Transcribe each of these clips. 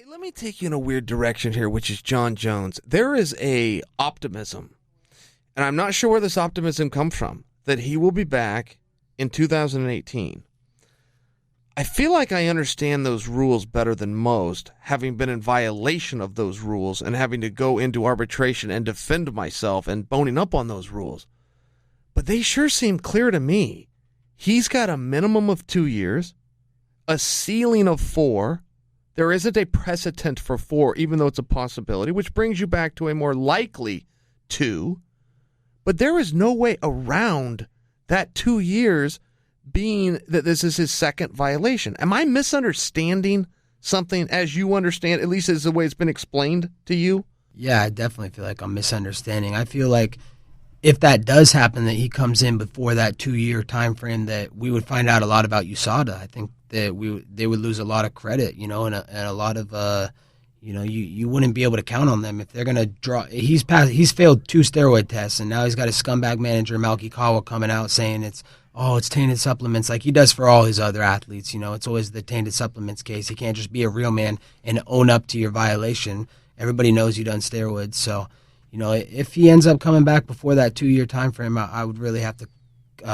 Let me take you in a weird direction here, which is Jon Jones. There is a optimism, and I'm not sure where this optimism comes from, that he will be back in 2018. I feel like I understand those rules better than most, having been in violation of those rules and having to go into arbitration and defend myself and boning up on those rules. But they sure seem clear to me. He's got a minimum of 2 years, a ceiling of 4. There isn't a precedent for 4, even though it's a possibility, which brings you back to a more likely 2. But there is no way around that 2 years being that this is his second violation. Am I misunderstanding something as you understand, at least as the way it's been explained to you? Yeah, I definitely feel like I'm misunderstanding. I feel like if that does happen, that he comes in before that 2-year time frame, that we would find out a lot about USADA. I think that they would lose a lot of credit, and a lot of you wouldn't be able to count on them if they're going to draw. He's failed 2 steroid tests, and now he's got a scumbag manager, Malky Kawa, coming out saying it's tainted supplements, like he does for all his other athletes. It's always the tainted supplements case. He can't just be a real man and own up to your violation. Everybody knows you done steroids. So, if he ends up coming back before that 2-year time frame, I would really have to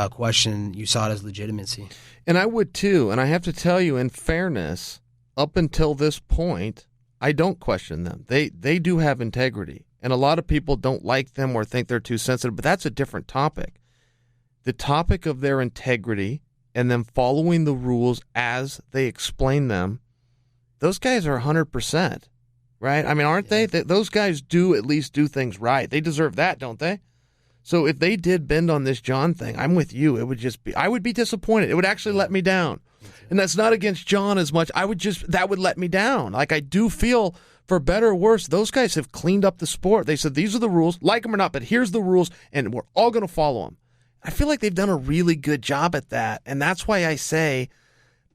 question USADA's legitimacy. And I would too. And I have to tell you, in fairness, up until this point, I don't question them. They do have integrity. And a lot of people don't like them or think they're too sensitive, but that's a different topic. The topic of their integrity and them following the rules as they explain them, those guys are 100%, right? I mean, aren't they? Those guys do at least do things right. They deserve that, don't they? So if they did bend on this Jon thing, I'm with you. I would be disappointed. It would actually let me down. And that's not against Jon as much. That would let me down. Like, I do feel, for better or worse, those guys have cleaned up the sport. They said, these are the rules, like them or not, but here's the rules, and we're all going to follow them. I feel like they've done a really good job at that, and that's why I say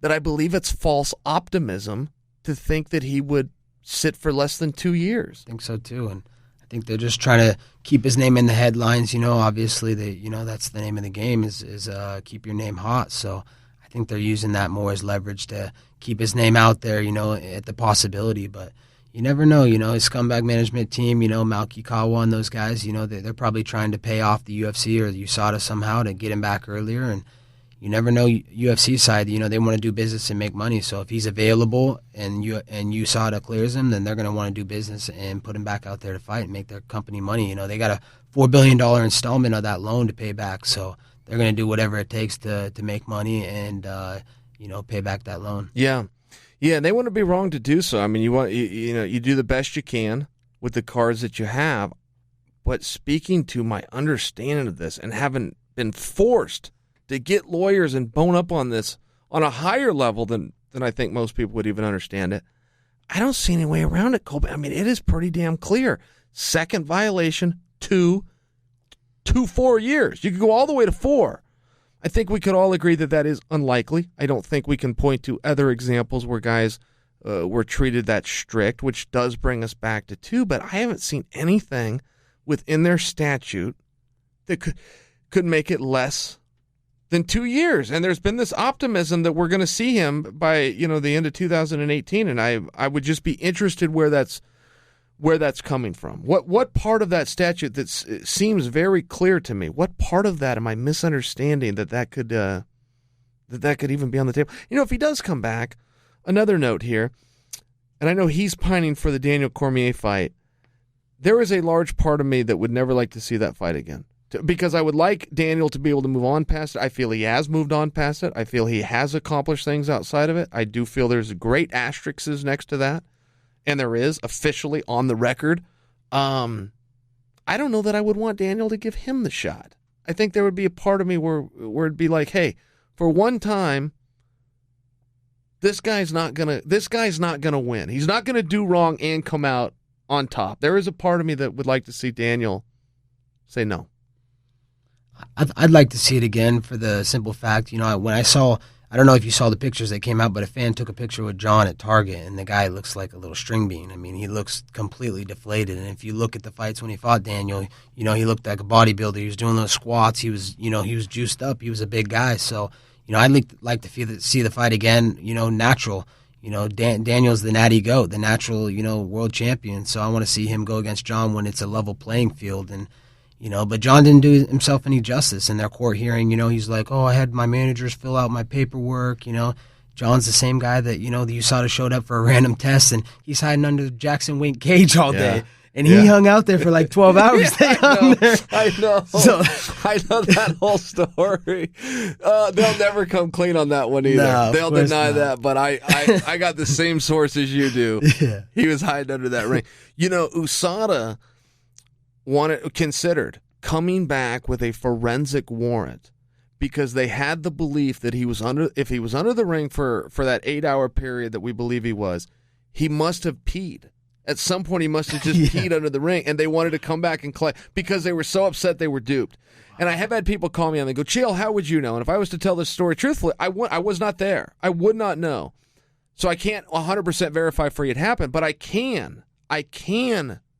that I believe it's false optimism to think that he would sit for less than 2 years. I think so too, and I think they're just trying to keep his name in the headlines. Obviously, that's the name of the game is keep your name hot. So I think they're using that more as leverage to keep his name out there. At the possibility, but you never know. His scumbag management team, Malky Kawa and those guys, they're probably trying to pay off the UFC or the USADA somehow to get him back earlier. And you never know, UFC side, they want to do business and make money. So if he's available and USADA clears him, then they're going to want to do business and put him back out there to fight and make their company money. They got a $4 billion installment of that loan to pay back. So they're going to do whatever it takes to make money and, pay back that loan. Yeah. Yeah, they wouldn't be wrong to do so. I mean, you do the best you can with the cards that you have. But speaking to my understanding of this and having been forced to get lawyers and bone up on this on a higher level than I think most people would even understand it, I don't see any way around it, Colby. I mean, it is pretty damn clear. Second violation, 2, 4 years. You could go all the way to 4. I think we could all agree that is unlikely. I don't think we can point to other examples where guys were treated that strict, which does bring us back to 2, but I haven't seen anything within their statute that could make it less than 2 years. And there's been this optimism that we're going to see him by the end of 2018, and I would just be interested where that's coming from. What part of that statute that seems very clear to me? What part of that am I misunderstanding that could even be on the table? If he does come back, another note here, and I know he's pining for the Daniel Cormier fight. There is a large part of me that would never like to see that fight again, because I would like Daniel to be able to move on past it. I feel he has moved on past it. I feel he has accomplished things outside of it. I do feel there's great asterisks next to that. And there is, officially on the record. I don't know that I would want Daniel to give him the shot. I think there would be a part of me where it'd be like, hey, for one time, this guy's not gonna win. He's not gonna do wrong and come out on top. There is a part of me that would like to see Daniel say no. I'd like to see it again for the simple fact, when I don't know if you saw the pictures that came out, but a fan took a picture with Jon at Target, and the guy looks like a little string bean. I mean, he looks completely deflated. And if you look at the fights when he fought Daniel, he looked like a bodybuilder. He was doing those squats. He was juiced up. He was a big guy. So, I'd like to see the fight again, natural. Daniel's the natty goat, the natural, world champion. So I want to see him go against Jon when it's a level playing field. And, but Jon didn't do himself any justice in their court hearing. He's like, oh, I had my managers fill out my paperwork. Jon's the same guy that, the USADA showed up for a random test, and he's hiding under the Jackson Wink cage all day. And he hung out there for like 12 hours. I know. So, I know that whole story. They'll never come clean on that one either. No, they'll deny that, but I got the same source as you do. Yeah. He was hiding under that ring. USADA considered coming back with a forensic warrant because they had the belief that if he was under the ring for that 8-hour period that we believe he must have peed. At some point, he must have just peed under the ring, and they wanted to come back and collect because they were so upset they were duped. And I have had people call me and they go, Chael, how would you know? And if I was to tell this story truthfully, I was not there. I would not know. So I can't 100% verify for you it happened, but I can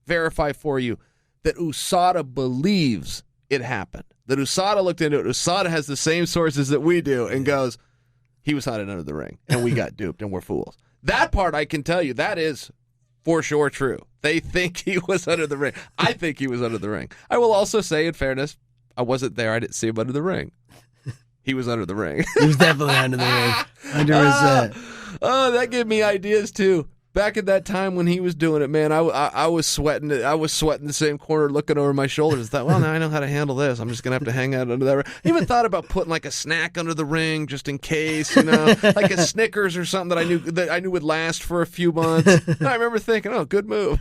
verify for you that USADA believes it happened. That USADA looked into it. USADA has the same sources that we do and goes, he was hiding under the ring, and we got duped, and we're fools. That part I can tell you, that is for sure true. They think he was under the ring. I think he was under the ring. I will also say, in fairness, I wasn't there. I didn't see him under the ring. He was under the ring. He was definitely under the ring. 100%. Oh, that gave me ideas, too. Back at that time when he was doing it, man, I was sweating. I was sweating the same corner, looking over my shoulders. I thought, well, now I know how to handle this. I'm just gonna have to hang out under that ring. I even thought about putting like a snack under the ring just in case, like a Snickers or something that I knew would last for a few months. I remember thinking, oh, good move.